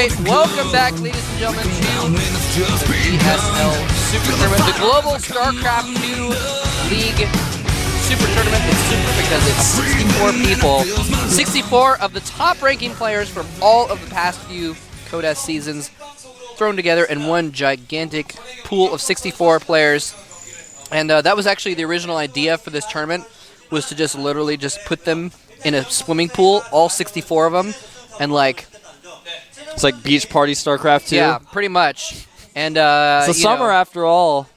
right, welcome back, ladies and gentlemen, to the GSL Super Tournament, the Global Starcraft 2 League Super Tournament. It's super because it's 64 people, 64 of the top-ranking players from all of the past few Code S seasons thrown together in one gigantic pool of 64 players. And that was actually the original idea for this tournament, was to just literally just put them in a swimming pool, all 64 of them, and like... It's like beach party StarCraft 2. Yeah, pretty much. And it's the summer after all.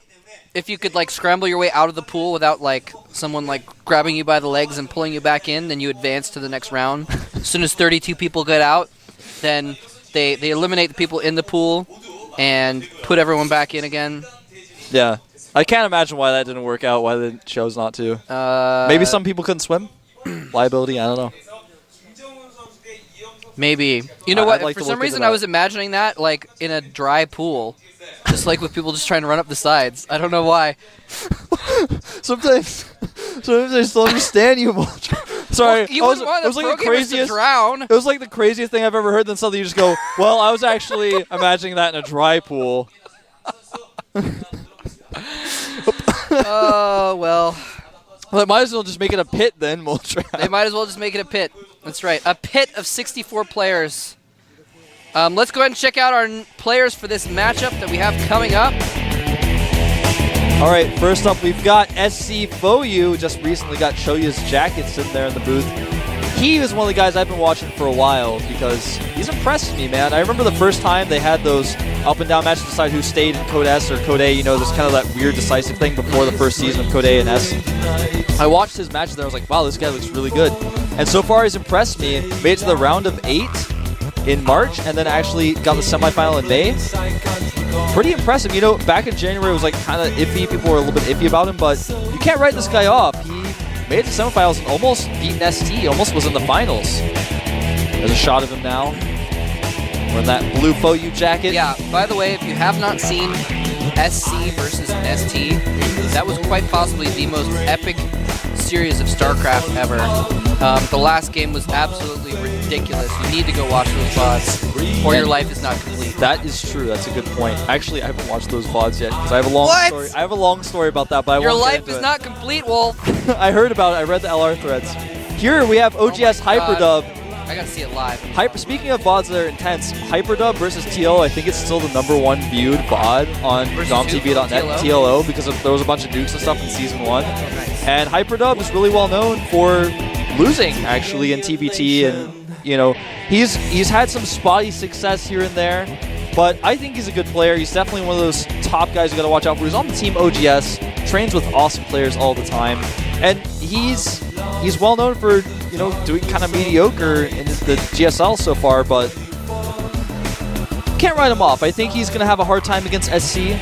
If you could like scramble your way out of the pool without like someone like grabbing you by the legs and pulling you back in, then you advance to the next round. As soon as 32 people get out, then they eliminate the people in the pool and put everyone back in again. Yeah. I can't imagine why that didn't work out, why they chose not to. Maybe some people couldn't swim? Liability, I don't know. Maybe. You know what? Like For some reason, I was imagining that like in a dry pool, just like with people just trying to run up the sides. I don't know why. Sometimes I just don't understand you. Sorry, well, you wouldn't want the programmers to drown. It was like the craziest thing I've ever heard. Then suddenly you just go, "Well, I was actually imagining that in a dry pool." Oh well. Well, they might as well just make it a pit then, They might as well just make it a pit. That's right. A pit of 64 players. Let's go ahead and check out our players for this matchup that we have coming up. All right, first up, we've got SC Foyu. Just recently got Choya's jacket sitting there in the booth. He was one of the guys I've been watching for a while because he's impressed me, man. I remember the first time they had those up and down matches to decide who stayed in Code S or Code A. You know, there's kind of that weird decisive thing before the first season of Code A and S. I watched his matches there. I was like, wow, this guy looks really good. And so far, he's impressed me. Made it to the round of 8 in March and then actually got the semifinal in May. Pretty impressive. You know, back in January, it was like kind of iffy. People were a little bit iffy about him, but you can't write this guy off. He made it to semifinals and almost beat ST, almost was in the finals. There's a shot of him now. Wearing that blue Foyu jacket. Yeah, by the way, if you have not seen SC versus ST, that was quite possibly the most epic series of StarCraft ever. The last game was absolutely ridiculous. You need to go watch those VODs, or your life is not complete. That is true. That's a good point. Actually, I haven't watched those VODs yet because I have a long story. I have a long story about that, but I won't get into it. Your life is not complete, Wolf. I heard about it. I read the LR threads. Here we have OGS Hyperdub. I gotta see it live. Speaking of VODs that are intense, Hyperdub versus TLO, I think it's still the #1 viewed VOD on GOMTV.net TLO because there was a bunch of nukes and stuff in Season 1. Nice. And Hyperdub is really well known for losing, actually, in TBT. And, you know, he's had some spotty success here and there. But I think he's a good player. He's definitely one of those top guys you got to watch out for. He's on the team OGS, trains with awesome players all the time. And he's well known for, you know, doing kind of mediocre in the GSL so far, but can't write him off. I think he's going to have a hard time against SC.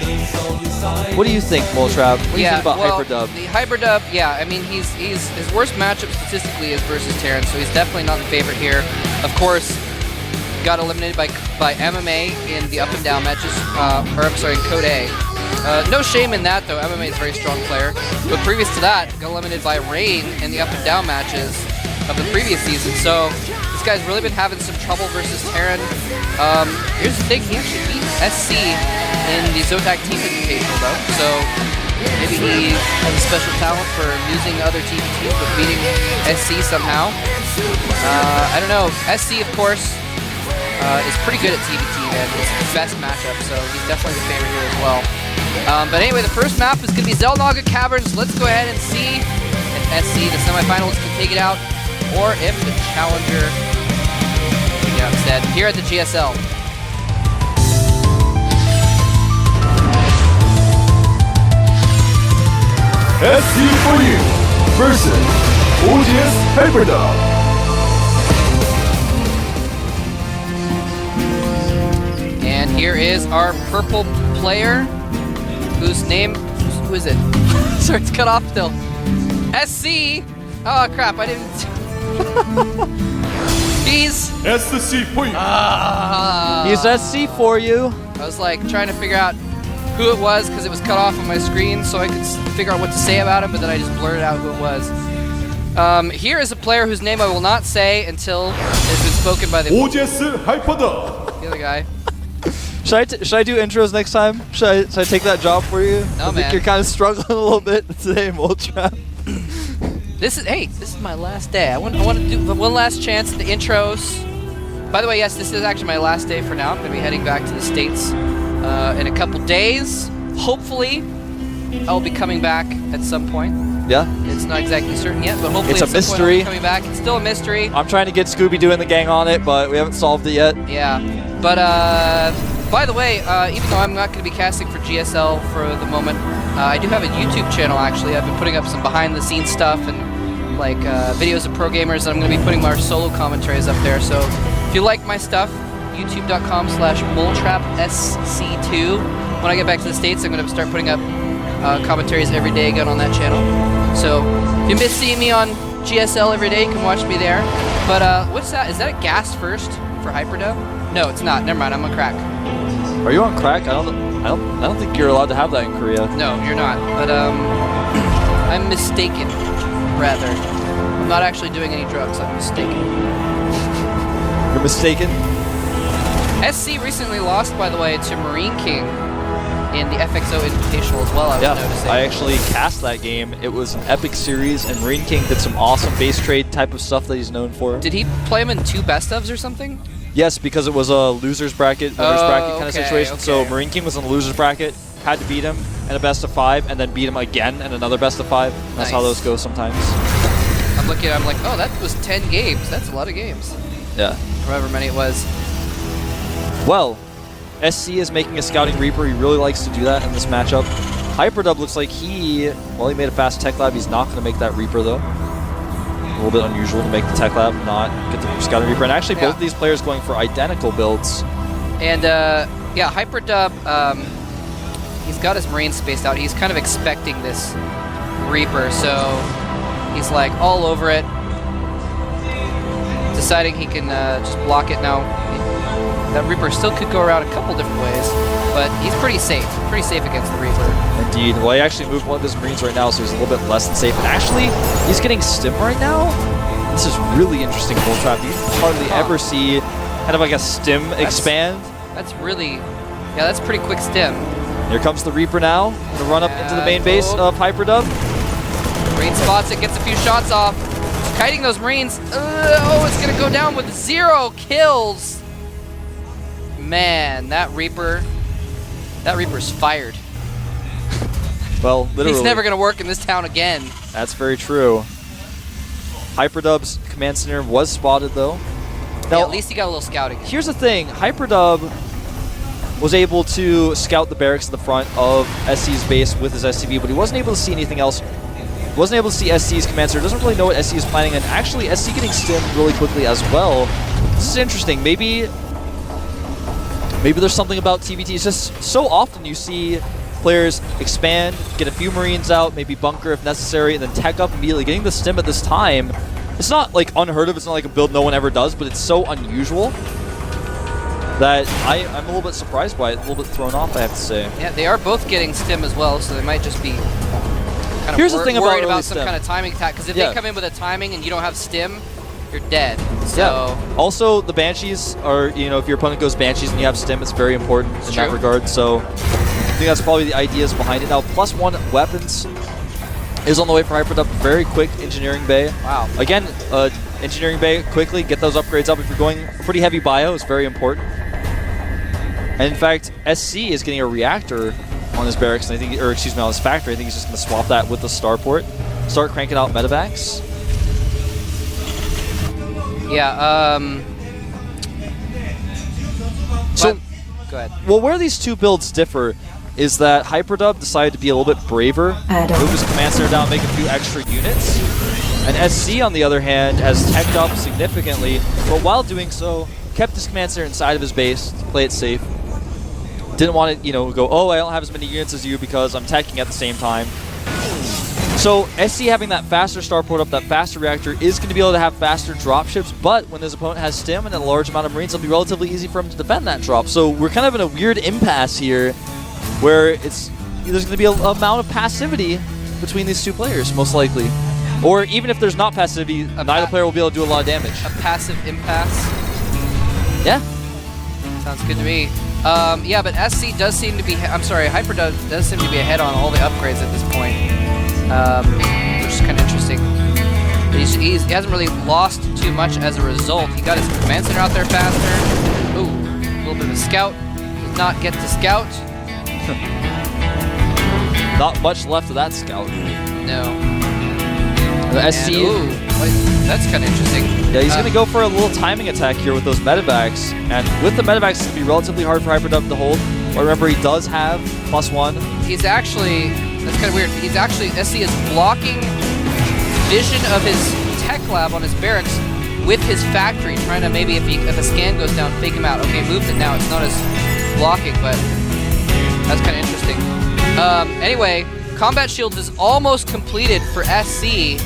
What do you think, Moltrap? What do you think about Hyperdub? The Hyperdub, yeah, I mean, his worst matchup statistically is versus Terran, so he's definitely not the favorite here. Of course, got eliminated by MMA in the up and down matches, in Code A. No shame in that, though. MMA is a very strong player. But previous to that, got eliminated by Rain in the up and down matches of the previous season. So this guy's really been having some trouble versus Terran. Here's the thing, he actually beat SC in the Zotac Team Invitational, though. So maybe he has a special talent for losing other TBTs but beating SC somehow. I don't know. SC, of course, is pretty good at TBT, and it's his best matchup, so he's definitely the favorite here as well. But anyway, the first map is going to be Xel'Naga Caverns. Let's go ahead and see if SC, the semifinals, can take it out, or if the challenger can get upset here at the GSL. SC Foyu versus OGS Hyperdub. And here is our purple player, whose name, who is it? Sorry, it's cut off still. SC! Oh crap, I didn't... He's... SC Foyu. He's SC for you. I was like trying to figure out who it was because it was cut off on my screen so I could figure out what to say about him, but then I just blurted out who it was. Here is a player whose name I will not say until it's been spoken by the... OGS Hyperdub. the other guy. Should I do intros next time? Should I take that job for you? No, I think you're kind of struggling a little bit today, Moltrap. This is my last day. I want to do one last chance at the intros. By the way, yes, this is actually my last day for now. I'm going to be heading back to the States in a couple days. Hopefully, I'll be coming back at some point. Yeah. It's not exactly certain yet, but hopefully It's a at some point I'll mystery. be coming back. It's still a mystery. I'm trying to get Scooby-Doo and the gang on it, but we haven't solved it yet. Yeah. But, by the way, even though I'm not going to be casting for GSL for the moment, I do have a YouTube channel, actually. I've been putting up some behind-the-scenes stuff and, like, videos of pro gamers, and I'm going to be putting my solo commentaries up there. So if you like my stuff, youtube.com/MoleTrapSC2. When I get back to the States, I'm going to start putting up commentaries every day again on that channel. So if you miss seeing me on GSL every day, you can watch me there. But what's that? Is that a gas first for Hyperdub? No, it's not. Never mind. I'm on crack. Are you on crack? I don't think you're allowed to have that in Korea. No, you're not. But I'm mistaken. Rather, I'm not actually doing any drugs. I'm mistaken. You're mistaken. SC recently lost, by the way, to Marine King in the FXO Invitational as well. I was noticing. I actually cast that game. It was an epic series, and Marine King did some awesome base trade type of stuff that he's known for. Did he play him in 2 best ofs or something? Yes, because it was a losers bracket, winners bracket kind of okay, situation. okay. So Marine King was in the losers bracket, had to beat him in a best of 5, and then beat him again in another best of 5. That's how Nice. those go sometimes. I'm looking at it, I'm like, oh, that was 10 games. That's a lot of games. Yeah. However many it was. Well, SC is making a Scouting Reaper. He really likes to do that in this matchup. Hyperdub looks like he made a fast Tech Lab. He's not going to make that Reaper, though. A little bit unusual to make the Tech Lab, not get the Scouting Reaper. And actually, both of these players going for identical builds. And, yeah, Hyperdub, he's got his Marines spaced out. He's kind of expecting this Reaper, so he's, like, all over it. Deciding he can just block it now. That Reaper still could go around a couple different ways, but he's pretty safe against the Reaper. Indeed. Well, he actually moved one of his Marines right now, so he's a little bit less than safe. And actually, he's getting stim right now. This is really interesting, Moltrap. You hardly ever see kind of like a stim expand. That's really, yeah, that's pretty quick stim. Here comes the Reaper now. Gonna run up into the main base of Hyperdub. Marine spots it, gets a few shots off. Kiting those Marines. Oh, it's gonna go down with 0 kills. Man, that Reaper's fired. Well, literally. He's never going to work in this town again. That's very true. Hyperdub's command center was spotted, though. Now, Yeah, at least he got a little scouting. here's the thing. Hyperdub was able to scout the barracks in the front of SC's base with his SCV, but he wasn't able to see anything else. Wasn't able to see SC's command center. Doesn't really know what SC is planning, and actually SC getting stimmed really quickly as well. This is interesting. Maybe there's something about TVT. It's just so often you see players expand, get a few Marines out, maybe bunker if necessary, and then tech up immediately. Getting the stim at this time, it's not like unheard of. It's not like a build no one ever does, but it's so unusual that I'm a little bit surprised by it, a little bit thrown off, I have to say. Yeah, they are both getting stim as well, so they might just be kind of Here's the thing about worried early about some stim. kind of timing attack. Because if Yeah. they come in with a timing and you don't have stim, you're dead. So Yeah. Also, the Banshees are, if your opponent goes Banshees and you have stim, it's very important in that regard. So I think that's probably the ideas behind it. Now, +1 weapons is on the way for Hyperdub. Very quick engineering bay. Wow. Again, engineering bay, quickly get those upgrades up. If you're going pretty heavy bio, it's very important. And in fact, SC is getting a reactor on his barracks, and I think, on his factory. I think he's just going to swap that with the starport. Start cranking out medevacs. yeah. So, Go ahead. well, where these two builds differ is that Hyperdub decided to be a little bit braver, move his command center down, make a few extra units. And SC, on the other hand, has teched up significantly, but while doing so, kept his command center inside of his base to play it safe. Didn't want to, go, oh, I don't have as many units as you because I'm teching at the same time. So SC having that faster starport up, that faster reactor, is going to be able to have faster dropships, but when his opponent has stim and a large amount of Marines, it'll be relatively easy for him to defend that drop. So we're kind of in a weird impasse here where there's going to be a amount of passivity between these two players, most likely. Or even if there's not passivity, neither player will be able to do a lot of damage. A passive impasse. Yeah. Sounds good to me. Yeah, but SC does seem to be, I'm sorry, Hyperdub does seem to be ahead on all the upgrades at this point, which is kind of interesting. He hasn't really lost too much as a result. He got his command center out there faster. Ooh, a little bit of a scout. Did not get to scout. Not much left of that scout. No. The SC. Ooh, that's kind of interesting. Yeah, he's going to go for a little timing attack here with those medevacs. And with the medevacs, it's going to be relatively hard for Hyperdub to hold. But remember, he does have +1. He's actually, that's kind of weird. He's actually, SC is blocking vision of his tech lab on his barracks with his factory, trying to maybe, if a scan goes down, fake him out. Okay, moved it now. It's not as blocking, but that's kind of interesting. Anyway, combat shields is almost completed for SC,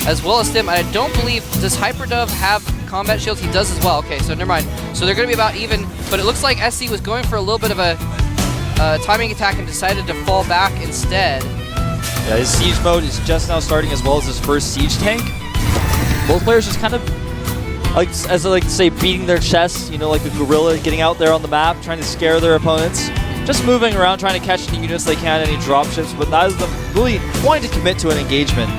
as well as Stim. I don't believe, does Hyperdub have combat shields? He does as well. Okay, so never mind. So they're going to be about even, but it looks like SC was going for a little bit of a timing attack and decided to fall back instead. Yeah, his siege mode is just now starting, as well as his first siege tank. Both players just kind of, like, as I like to say, beating their chests, you know, like a gorilla getting out there on the map, trying to scare their opponents. Just moving around, trying to catch any units they can, any dropships, but neither of them really wanting to commit to an engagement.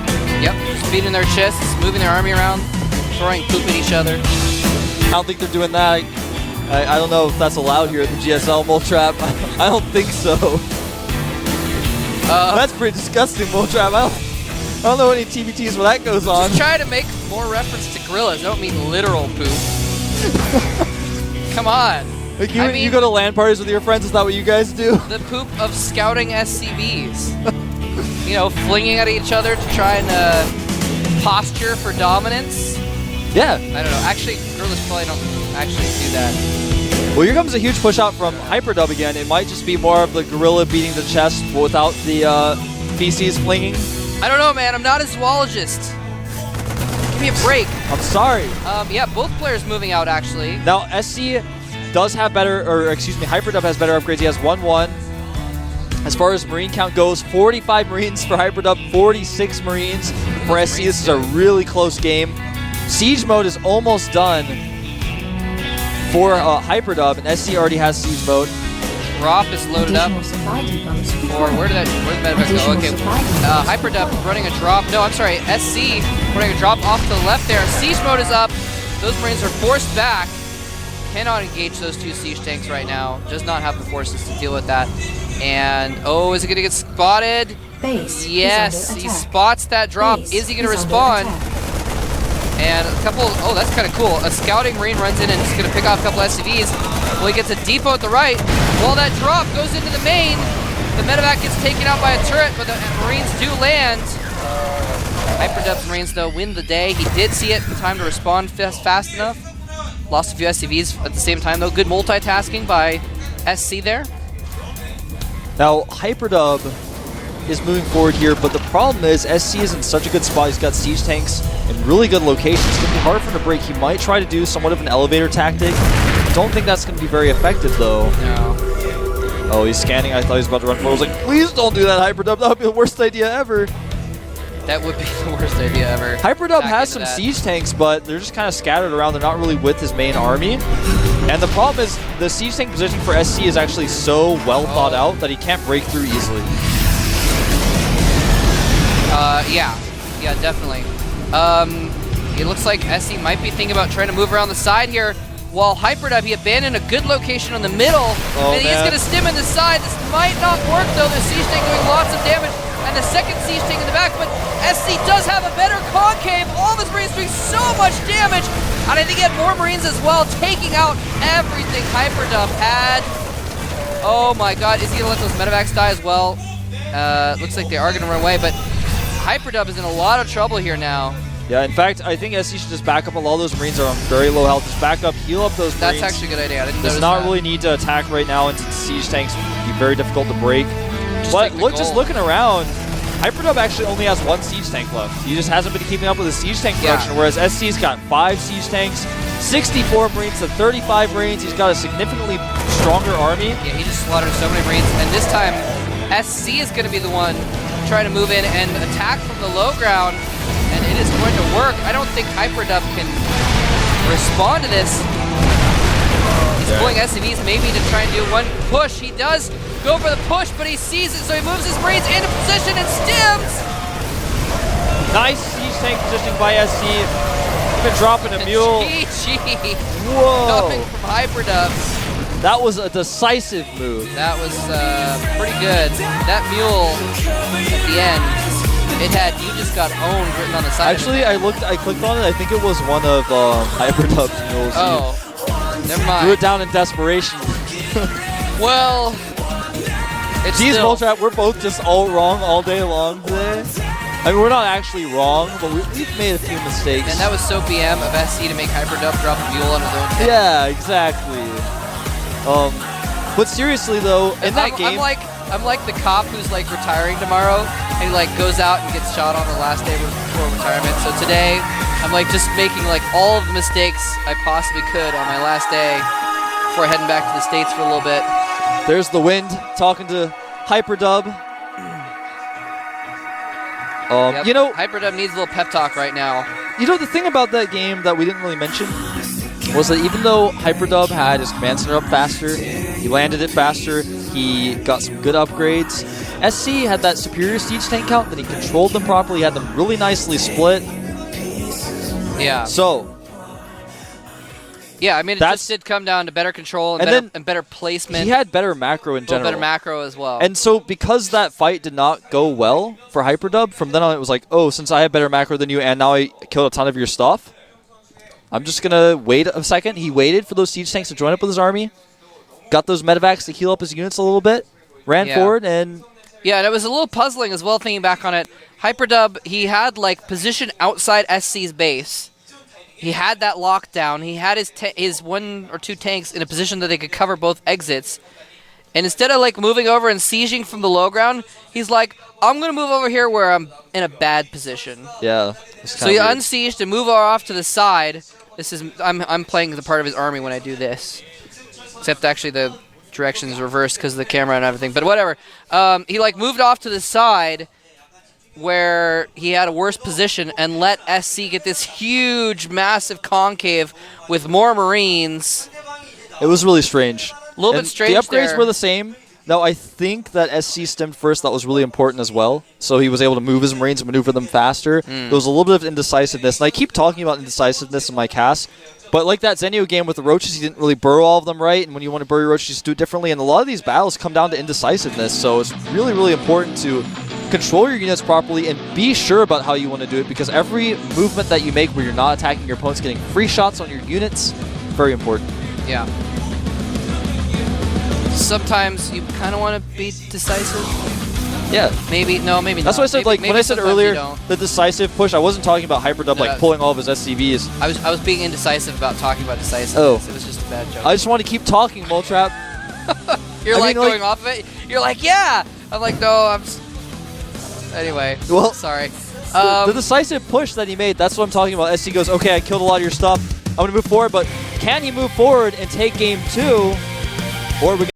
Yep, just beating their chests, moving their army around, throwing poop at each other. I don't think they're doing that. I don't know if that's allowed here at the GSL Mole Trap. I don't think so. That's pretty disgusting, Mole Trap. I don't know any TBTs where that goes on. Just try to make more reference to gorillas. I don't mean literal poop. Come on. Like you go to LAN parties with your friends, is that what you guys do? The poop of scouting SCVs. You know, flinging at each other to try and posture for dominance. Yeah. I don't know. Actually, gorillas probably don't actually do that. Well, here comes a huge push out from Hyperdub again. It might just be more of the gorilla beating the chest without the feces flinging. I don't know, man. I'm not a zoologist. Give me a break. I'm sorry. Yeah, both players moving out, actually. Now, SC does have better, or excuse me, Hyperdub has better upgrades. He has 1-1. As far as Marine count goes, 45 Marines for Hyperdub, 46 Marines for SC. This is a really close game. Siege mode is almost done for Hyperdub, and SC already has Siege mode. Rop is loaded up. Or where did the medevac go? Okay, Hyperdub running a drop. No, I'm sorry, SC running a drop off to the left there. Siege mode is up. Those Marines are forced back. Cannot engage those two siege tanks right now. Does not have the forces to deal with that. And, oh, is it going to get spotted? Base yes, he spots that drop. Base is he going to respond? And a couple, oh, that's kind of cool. A scouting Marine runs in and is going to pick off a couple SCVs. Well, he gets a depot at the right. Well, that drop goes into the main. The medevac gets taken out by a turret, but the Marines do land. Hyperdub's Marines, though, win the day. He did see it in time to respond fast enough. Lost a few SCVs at the same time, though. Good multitasking by SC there. Now, Hyperdub is moving forward here, but the problem is SC is in such a good spot. He's got siege tanks in really good locations. It's going to be hard for him to break. He might try to do somewhat of an elevator tactic. Don't think that's going to be very effective, though. No. Oh, he's scanning. I thought he was about to run forward. I was like, please don't do that, Hyperdub. That would be the worst idea ever. That would be the worst idea ever. Hyperdub has some siege tanks, but they're just kind of scattered around. They're not really with his main army. And the problem is the siege tank position for SC is actually so well thought out that he can't break through easily. Yeah, definitely. It looks like SC might be thinking about trying to move around the side here. While Hyperdub, he abandoned a good location on the middle, and he's going to stim in the side. This might not work, though. The siege tank doing lots of damage, and the second siege tank in the back, but SC does have a better concave. All of his Marines doing so much damage, and I think he had more Marines as well, taking out everything Hyperdub had. Oh my god, is he going to let those medevacs die as well? Looks like they are going to run away, but Hyperdub is in a lot of trouble here now. Yeah, in fact, I think SC should just back up. A lot of those Marines are on very low health. Just back up, heal up those Marines. That's actually a good idea. I didn't does notice not that. really need to attack right now into the siege tanks. It'd be very difficult to break. But just looking around, Hyperdub actually only has one siege tank left. He just hasn't been keeping up with the siege tank production, whereas SC's got 5 siege tanks, 64 Marines to 35 Marines. He's got a significantly stronger army. Yeah, he just slaughtered so many Marines, and this time SC is going to be the one trying to move in and attack from the low ground, and it is going to work. I don't think Hyperdub can respond to this. He's He's pulling SCVs maybe to try and do one push. He does go for the push, but he sees it, so he moves his Marines into position and stims. Nice siege tank positioning by SC. Even dropping a mule. GG. Whoa. Coming from Hyperdub. That was a decisive move. That was pretty good. That mule at the end, it had "You just got owned" written on the side. Actually, I clicked on it. I think it was one of Hyperdub's mules. Oh, never mind. Threw it down in desperation. Well, it's Geez, still... Voltrap, we're both just all wrong all day long today. I mean, we're not actually wrong, but we've made a few mistakes. And that was so BM of SC to make Hyperdub drop a mule on his own pit. Yeah, exactly. But seriously though, in that game, I'm like the cop who's like retiring tomorrow, and he like goes out and gets shot on the last day before retirement. So today, I'm like just making like all of the mistakes I possibly could on my last day before heading back to the States for a little bit. There's the wind talking to Hyperdub. Yep. You know, Hyperdub needs a little pep talk right now. You know, the thing about that game that we didn't really mention was that even though Hyperdub had his command center up faster, he landed it faster, he got some good upgrades, SC had that superior siege tank count, that he controlled them properly, had them really nicely split. Yeah. So, yeah, I mean, it just did come down to better control and better placement. He had better macro in general. Better macro as well. And so, because that fight did not go well for Hyperdub, from then on it was like, oh, since I have better macro than you and now I killed a ton of your stuff, I'm just going to wait a second. He waited for those siege tanks to join up with his army, got those medevacs to heal up his units a little bit, ran forward, and... Yeah, and it was a little puzzling as well, thinking back on it. Hyperdub, he had, like, position outside SC's base. He had that lockdown. He had his one or two tanks in a position that they could cover both exits. And instead of, like, moving over and sieging from the low ground, he's like, I'm going to move over here where I'm in a bad position. Yeah. So he unsieged and moved off to the side. This is I'm playing the part of his army when I do this. Except actually the direction is reversed because of the camera and everything. But whatever. He like moved off to the side where he had a worse position and let SC get this huge, massive concave with more Marines. It was really strange. A little bit strange. The upgrades were the same. Now, I think that SC stemmed first. That was really important as well. So he was able to move his Marines and maneuver them faster. There was a little bit of indecisiveness. And I keep talking about indecisiveness in my cast. But like that Zenio game with the Roaches, he didn't really burrow all of them right. And when you want to burrow your Roaches, you just do it differently. And a lot of these battles come down to indecisiveness. So it's really, really important to control your units properly and be sure about how you want to do it. Because every movement that you make where you're not attacking your opponents, getting free shots on your units, very important. Yeah. Sometimes you kind of want to be decisive. Yeah. Maybe, no, maybe That's not. why I said, maybe, like, when I said earlier, the decisive push, I wasn't talking about Hyperdub, No, like, pulling all of his SCVs. I was being indecisive about talking about decisive. Oh. It was just a bad joke. I just want to keep talking, Moltrap. You're like going off of it? You're like, yeah! I'm like, no, I'm just... Anyway, well, sorry. The decisive push that he made, that's what I'm talking about. SC goes, okay, I killed a lot of your stuff. I'm going to move forward, but can he move forward and take game 2? Or are we